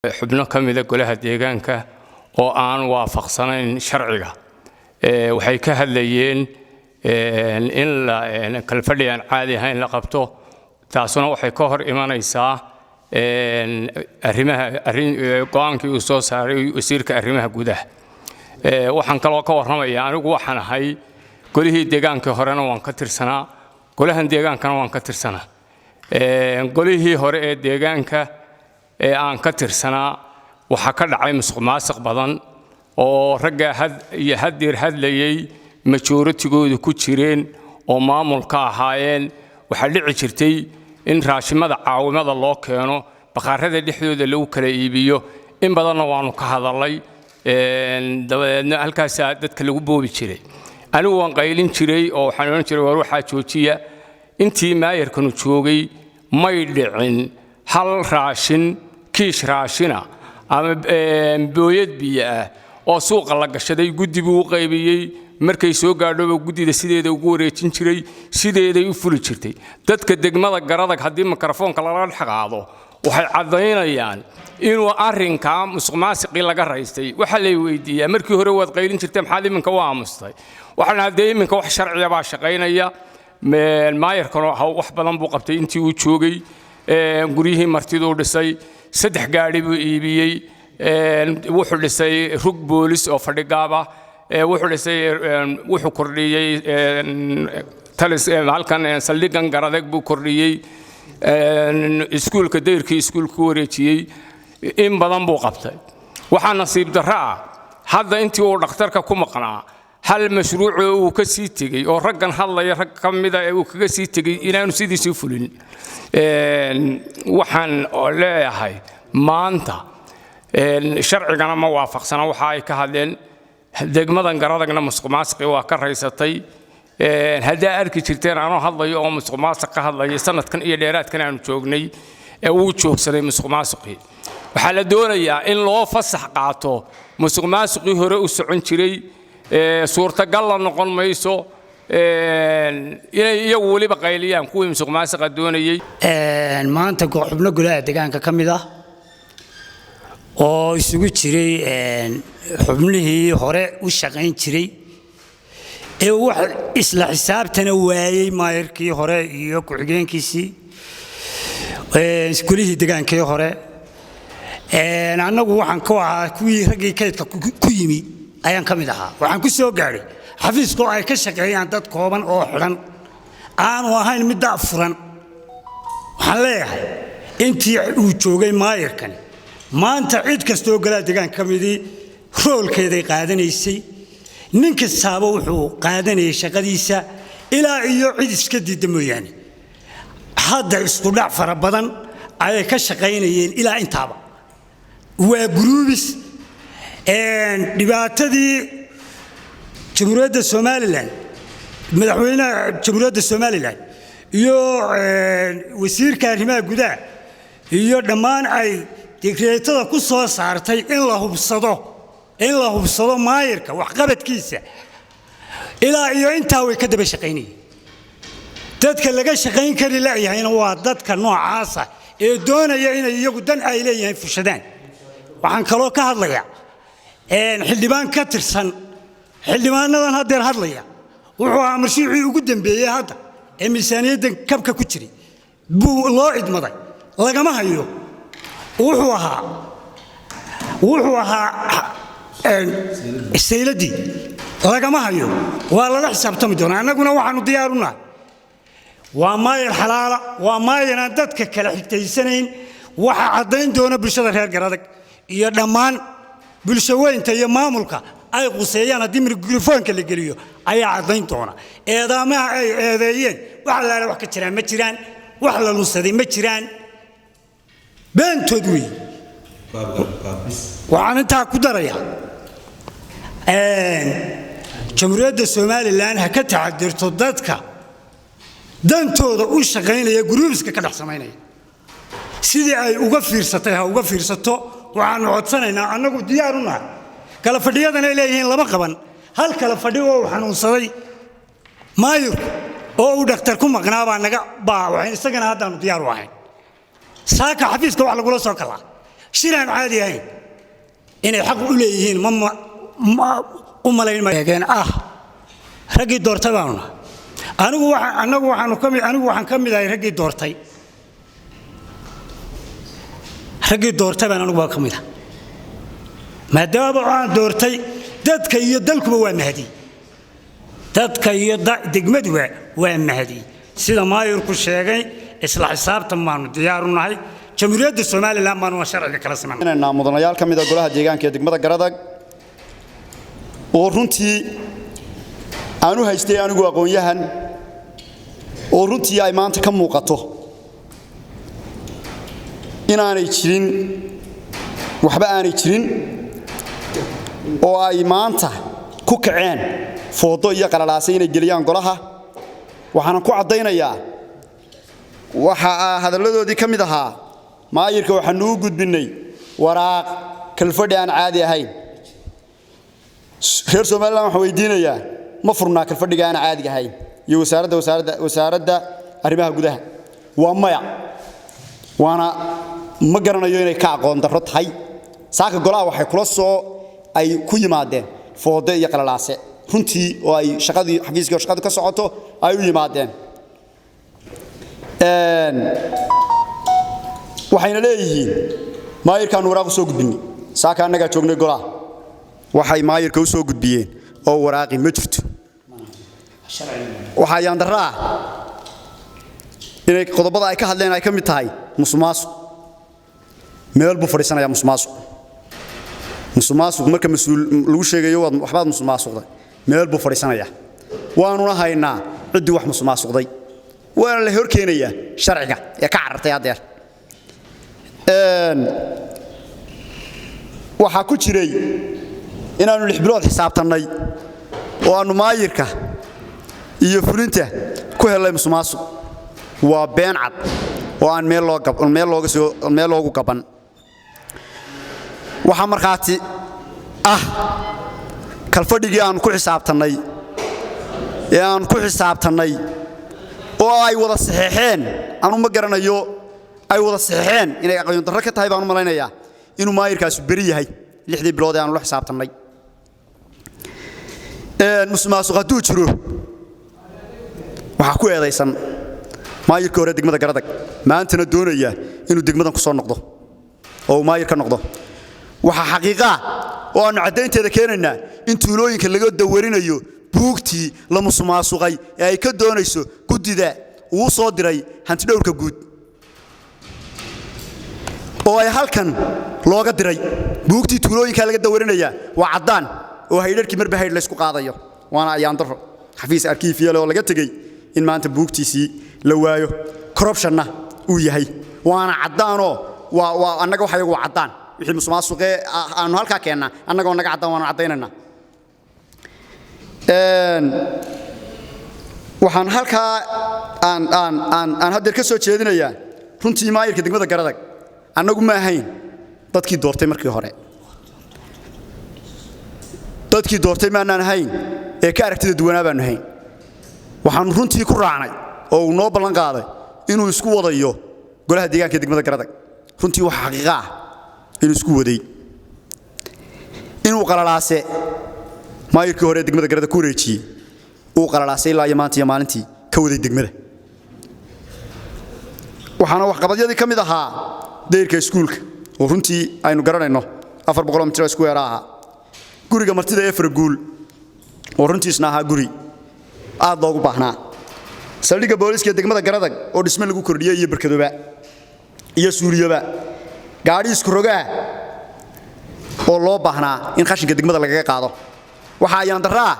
xubno ka mid ah golaha deegaanka oo aan waafaqsanayn sharciga waxay ka hadlayeen in la kala fadhiyaan caadi ahayn la qabto taasuna waxay ka hor imanaysaa go'aankii uu soo saaray wasiirka arrimaha gudaha waxaan kaloo ka warramayaa anigu waxaan ahay golihii deegaanka horena waan ka tirsanaa golahan deegaankana waan ka tirsanaa golihii hore ee deegaanka aan ka tirsanaa waxa ka dhacay musuqmaasuq badan oo ragga hadir hadlayay majoritigoodu ku jireen oo maamulka ahaayeen waxa dhici jirtay in raashimada caawimada loo keeno baqarada dhexdooda lagu kala iibiyo in badanna waanu ka hadalay dabadeedna halkaas dadka lagu boobi jiray anigu waan qaylin jiray oo waxaan oran jiray war waxa joojiya intii maayarkanu joogay may dhicin hal raashin kiish raashina ama booyad biyo ah oo suuqa la gashaday guddi buu qaybiyay markay soo gaadho guddida sideeda ugu wareejin jiray sideeday u fuli jirtay dadka degmada garadag hadii mikrofoonka laga dhaxaaqado waxay cadeynayaan inuu arrinka musuqmaasuqi laga raystay waxa la weydiiyay markii hore waad qaylin jirtay maxaa iminka waa amustay waxaan haday iminka wax sharciya baa shaqeynaya maayarkano wax badan buu qabtay intii uu joogay guriyihii martiduu dhisay 3 gaari buu iibiyay wuxuu dhisay rug boolis oo fadhigaaba wuxuu kordhiyay talis halkan saldhigan garadag buu kordhiyay iskuulka deyrkii iskuulku wareejiyay in badan buu qabtay waxa nasiib darro ah hadda intii uu dhakhtarka ku maqnaa hal mashruuc uu ka sii tagay oo raggan hadlaya rag kamida uu kaga sii tagay inaanu sidiisii fulin waxaan leeyahay maanta sharcigana ma waafaqsana waxa ay ka hadleen degmadan garadagna musuqmaasuqi waa ka raysatay hadaa arki jirteen anoo hadlayo oo musuqmaasuq ka hadlaya sanadkan iyo dheeraadkan aanu joognay uu joogsaday musuqmaasuqi waxa la doonayaa in loo fasax qaato musuqmaasuqi hore u socon jiray suurtagal la noqon mayso inay iyagu waliba qayliyaan kuwii musuqmaasuqa doonayay maanta xubno golaha deegaanka ka mid ah oo isugu jiray xubnihii hore u shaqayn jiray ee wax isla xisaabtana waayay maayarkii hore iyo ku-xigeenkiisii golihii deegaankii hore annagu waxaan ku ahaa kuwii raggii kaydka ku yimi ayaan ka mid ahaa waxaan ku soo gaadhay xafiiska oo ay ka shaqeeyaan dad kooban oo xidhan aanu ahayn mid furan waxaan leeyahay intii uu joogay maayarkani maanta cid kasta oo golaha deegaanka ka midii roolkeeday qaadanaysay nin kastaaba wuxuu qaadanayay shaqadiisa ilaa iyo cid iska diidda mooyaane hadda isku dhac fara badan ayay ka shaqaynayeen ilaa intaaba waa guruubis dhibaatadii jamhuuriyadda Soomaaliland madaxweynaha jamhuuriyadda Soomaaliland iyo wasiirka arrimaha gudaha iyo dhammaan ay digreetada ku soo saartay in la hubsado maayirka wax qabadkiisa ilaa iyo intaa way ka daba shaqaynayeen dadka laga shaqayn kari laayahayna waa dadka noocaas ah ee doonaya inay iyagu dan ay leeyihiin fushadaan waxaan kaloo ka hadlayaa xildhibaan ka tirsan xildhibaanadan hadeer hadlaya wuxuu ahaa mashruucii ugu dambeeyay hadda ee miisaaniyadda kabka ku jiray buu loo idmaday lagama hayo wuxuu ahaa sayladii lagama hayo waa laga xisaabtami doonaa annaguna waxaanu diyaar u nahay waa maayar xalaala waa maayar aan dadka kala xigtaysanayn waxa caddayn doona bulshada reer garadag iyo dhammaan bulsho weynta iyo maamulka ay quseeyaan haddii mikrofoonka la geliyo ayaa caddayn doona eedaamaha ay eedeeyeen wax laala wax ka jiraan ma jiraan wax la lunsaday ma jiraan beentood wey waxaan intaa ku darayaa jamhuuriyadda Soomaaliland ha ka taxadirto dadka dantooda u shaqaynaya guruubiska ka dhex samaynaya sidii ay uga fiirsatay ha uga fiirsato waxaan codsanaynaa annagu diyaar u nahay kala fadhiyadana ay leeyihiin lama qaban hal kala fadhi oo xanuunsaday maayirku oo uu dhakhtar ku maqnaa baa naga baa waxaan isagana haddaanu diyaar u ahayn saaka xafiiska wax lagu la soo kala shiraan caadi ahayn inay xaq u leeyihiin ma u malayn maayeen raggii doortay baanu anigu waxaan ka mid ahay raggii doortay baan anigu ka mid ah maadaama aan doortay dadka iyo dalkuba waa mahdi dadka iyo degmaduba waa mahdi sida maayirku sheegay isla xisaabtan maanu diyaar u nahay jamhuuriyadda Soomaaliland maanu sharciga kala simanaa mudanayaal ka mid ah golaha deegaanka ee degmada Garadag oo runtii aanu haystay anigu aqoon-yahan oo runtii ay maanta ka muuqato inaanay jirin waxba aanay jirin oo ay maanta ku kaceen foodo iyo qalalaasay inay geliyaan golaha waxaan ku cadeynayaa waxa hadaladoodii ka mid ahaa maayirka waxaan u gudbinay waraaq kalfadhi aan caadi ahayn reer Soomaaliland waxaan weydiinayaa ma furnaa kalfadhiga aan caadi ahayn iyo wasaaradda arrimaha gudaha waa maya waana ma garanayo inay ka aqoon darro tahay saaka golaha waxay kula soo ay ku yimaadeen foodo iyo qalalaase runtii oo ay shaqadii xafiiska shaqada ka socoto ay u yimaadeen waxayna leeyihiin maayirkan waraaq soo gudbinay saaka anaga joognay golaha waxay maayirka u soo gudbiyeen oo waraaqi ma jirto waxa yaan daraa inay qodobada ay ka hadleen ay ka mid tahay musuqmaasuq meel buu fariisanaya musuqmaasuq marka mas'uul lagu sheegayo waxbaad musuqmaasuqday meel buu fariisanaya waanuna haynaa cidii wax musuqmaasuqday waana la horkeenaya sharciga ee ka carartay adeer waxa ku jiray inaanu 6 bilood xisaabtanay oo aanu maayirka iyo fulinta ku helay musuqmaasuq waa been cad oo aan meel loogu gaban waxa markaati kalfadhigii aan ku xisaabtanay oo ay wada saxeexeen aanu ma garanayo ay wada saxeexeen inay aqoon darro ka tahay baan u malaynayaa inuu maayirkaas bari yahay 6 bilood aan la xisaabtanay musuqmaasuq haduu jiro waxa ku eedaysan maayirka hore degmada Garadag maantana doonaya inuu degmadan ku soo noqdo oo maayir ka noqdo waxa xaqiiqa oo aan cadeynteeda keenayna in tuulooyinka laga dawarinayo buugtii la musuqmaasuqay ee ay ka doonayso gudida uu soo diray hanti dhowrka guud oo ay halkan looga diray buugtii tuulooyinka laga dawarinaya waa cadaan oo haydharkii marba hayd la isku qaadayo waana ayaan daro xafiis arkiifiyada oo laga tagay in maanta buugtiisii la waayo corruptionna uu yahay waana cadaano waa annaga waxa iyagu cadaan wixii musuqmaasuqee aanu halka keenna annaga naga cadaan waana cadaynana waxaan halka aan hadda ka soo jeedinayaa runtii maayirka degmada Garadag annagu ma ahayn dadkii doortay markii hore dadkii doortay ma aanan ahayn ee ka aragtida duwanaa baan ahayn waxaan runtii ku raacnay oo uu noo ballan qaaday inuu isku wadayo golaha deegaanka degmada Garadag runtii waxa xaqiiqa ah inuu isku waday inuu qalalaase maayirkii hore degmada Garadag ku reejiyay uu qalalaasay ilaa maanta iyo maalintii ka waday degmada waxaana wax qabadyadii ka mid ahaa deyrka iskuulka oo runtii aynu garanayno 400 mitir square ah guriga martida ee Farguul oo runtii isna ahaa guri aad loogu baahnaa saldhigga booliska degmada Garadag oo dhisme lagu kordhiyay iyo barkadoba iyo suuliyaba gaari isku rogaa oo loo baahnaa in qashinka degmada laga qaado waxa ayaan daraa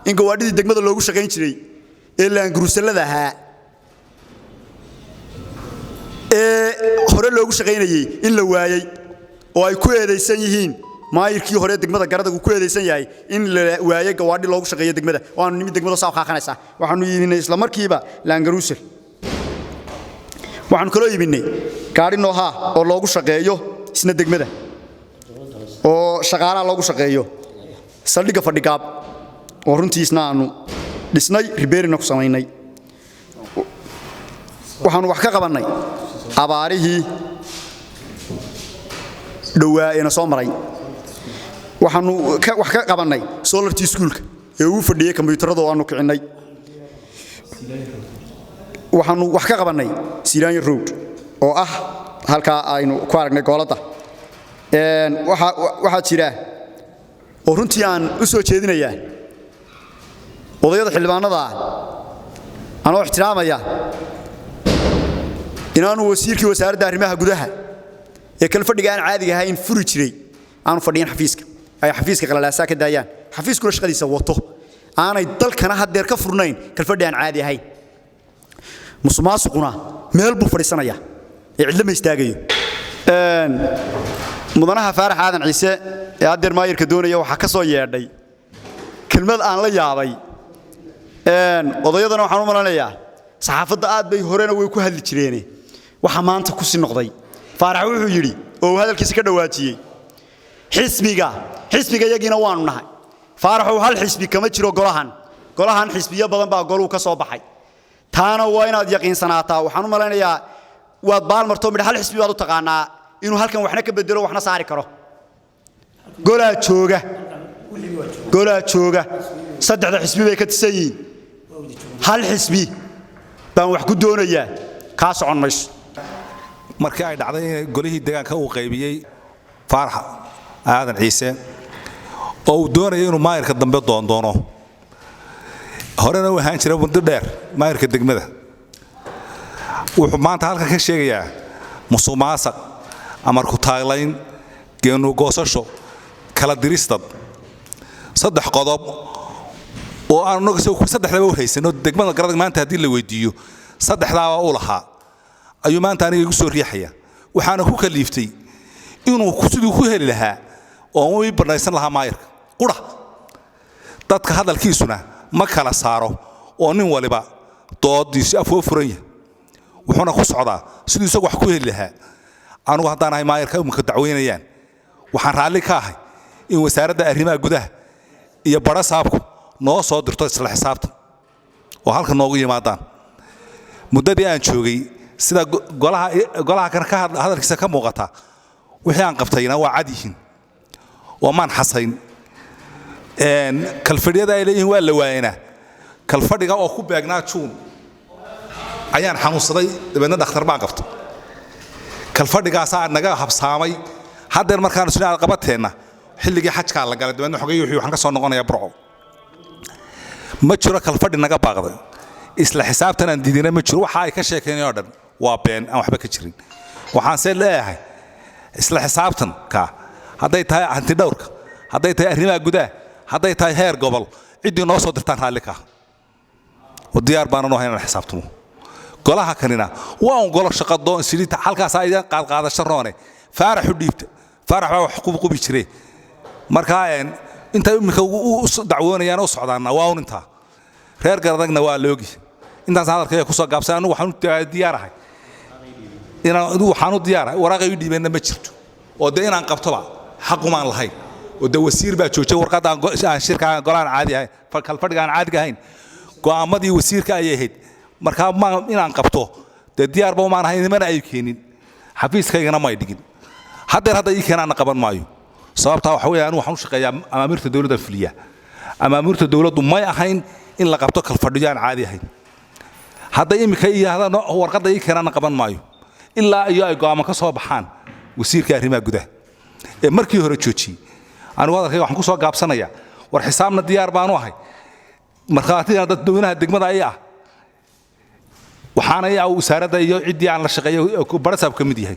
in gawaadhidii degmada loogu shaqayn jiray ee laangurusalada ahaa ee hore loogu shaqaynayay in la waayay oo ay ku eedeysan yihiin maayirkii hore degmada Garadag uu ku eedeysan yahay in la waayay gawaadhi loogu shaqeeyo degmada oo aanu nimid degmada soo qaaqanaysa waxaanu yiinay isla markiiba laangarusal waxaanu kala yiinay gaari nooha oo loogu shaqeeyo isna degmada oo shaqaalaha loogu shaqeeyo saldhiga fadhigaab oo runtii isna aanu dhisnay ribeerina ku sameeynay waxaanu wax ka qabanay abaarihii dhowaa ina soo maray waxaanu wax ka qabanay solartii iskuulka ee uu fadhiyay kombiyuutarada oo aanu kicinay waxaanu wax ka qabanay Silaanya Road oo ah halka aynu ku aragnay goolada waxa jira oo runtii aan u soo jeedinayaa odayada xildhibaanada anoo ixtiraamaya inaanu wasiirkii wasaaradda arrimaha gudaha ee kala fadhiga aan caadiga ahayn furi jiray aanu fadhiyin xafiiska ay xafiiska qalalaasaa ka daayaan xafiisku shaqadiisa wato aanay dalkana hadeer ka furnayn kala fadhi aan caadi ahayn musuqmaasuquna meel buu fadhiisanaya ee cidla ma istaagayo mudanaha Faarax Aadan Ciise ee hadeer maayirka doonaya waxa ka soo yeedhay kelmad aan la yaabay odayadana waxaan u malanayaa saxaafadda aad bay horena way ku hadli jireen waxa maanta ku sii noqday Faarax wuxuu yiri oo hadalkiisa ka dhawaajiyay xisbiga yagina waanu nahay Faarax oo hal xisbi kama jiro golahan xisbiyo badan baa goluu ka soo baxay taana waa inaad yaqiinsanaataa waxaan u malanayaa waad baalmarto mid hal xisbi baad u taqaanaa inuu halkan waxna ka bedelo waxna saari karo golaa jooga saddexda xisbi bay ka tisan yihiin hal xisbi baan wax ku doonayaa ka socon mayso markii ay dhacday in golihii deegaanka uu qaybiyay Faarax Aadan Ciise oo uu doonayay inuu maayirka dambe doono horena uu ahaan jiray muddo dheer maayirka degmada wuxuu maanta halka ka sheegayaa musuqmaasuq amar ku taaglayn geenu goosasho kala diristad saddex qodob oo aan nog saddexdaba u haysano degmada garad maanta hadii la weydiiyo saddexdaaba u lahaa ayuu maanta aniga igu soo riixaya waxaana ku kaliiftay inuu sidoo ku heli lahaa oo uu banaysan lahaa maayirka qura dadka hadalkiisuna ma kala saaro oo nin waliba doodiisa afoo furanya wuxuuna ku socdaa sidoo isagu wax ku heli lahaa anigu haddaan ahay maayirka umka dacweynayaan waxaan raalli ka ahay in wasaaradda arrimaha gudaha iyo bara saabku noo soo dirto isla xisaabtan oo halka noogu yimaadaan muddadii aan joogay sida golaha kan ka hadalkiisa ka muuqata wixii aan qabtayna waa cad yihiin oo maan xasayn kalfadhiyada ay leeyihiin waa la waayana kalfadhiga oo ku beegnaa Juun ayaan xanuunsaday dabeedna dhakhtar baan qabtay kalfadhigaas aan naga habsaamay hadeer markaan isna qabateena xilligii xajka la galay dabeedna xogay wixii waxaan ka soo noqonayaa burco ma jiro kalfadhi naga baaqday isla xisaabtan aan diidina ma jiro waxa ay ka sheekeynayoo dhan waa been aan waxba ka jirin waxaan see leeyahay isla xisaabtan ka haday tahay hanti dhawrka haday tahay arrimaha gudaha haday tahay heer gobol cidii noo soo dirtaan raalli ka oo diyaar baan u hayna xisaabtamo golaha kanina waa un golo shaqo doon silita halkaas ay qaadasho roone Faarax u dhiibta Faarax waa wax ku qubi jiray marka inta imika u dacwoonayaan oo socdaana waa un inta reer garadagna waa loogi intaas hadalkay ku soo gaabsan anigu waxaan diyaarahay waxaan diyaarahay waraaqay u dhiibeen ma jirto oo de inaan qabtoba xaqumaan lahayn oo de wasiir baa joojay warqad aan shirka golaan caadi ahayn kalfadhiga aan caadi ahayn go'aamadii wasiirka ay ahayd marka ma inaan qabto de diyaar baa ma ahayn mana ay keenin xafiiskaygana ma ay dhigin hadda ii keenana qaban maayo sababta waxa weeyaan waxaan u shaqeeyaa amaamirta dawladda fuliya amaamirta dawladdu ma ahayn in la qabto kalfadhiga aan caadi ahayn hadda imika iyo hadana warqadda ii keenana qaban maayo ilaa ay go'aamo ka soo baxaan wasiirka arrimaha gudaha ee markii hore joojiyay anigu hadalkayga waxaan ku soo gaabsanayaa war xisaabna diyaar baan u ahay markhaatiga dadweynaha degmada ay waxaana wasaaradda iyo ciddii aan la shaqeeyo bara saab ka mid yahay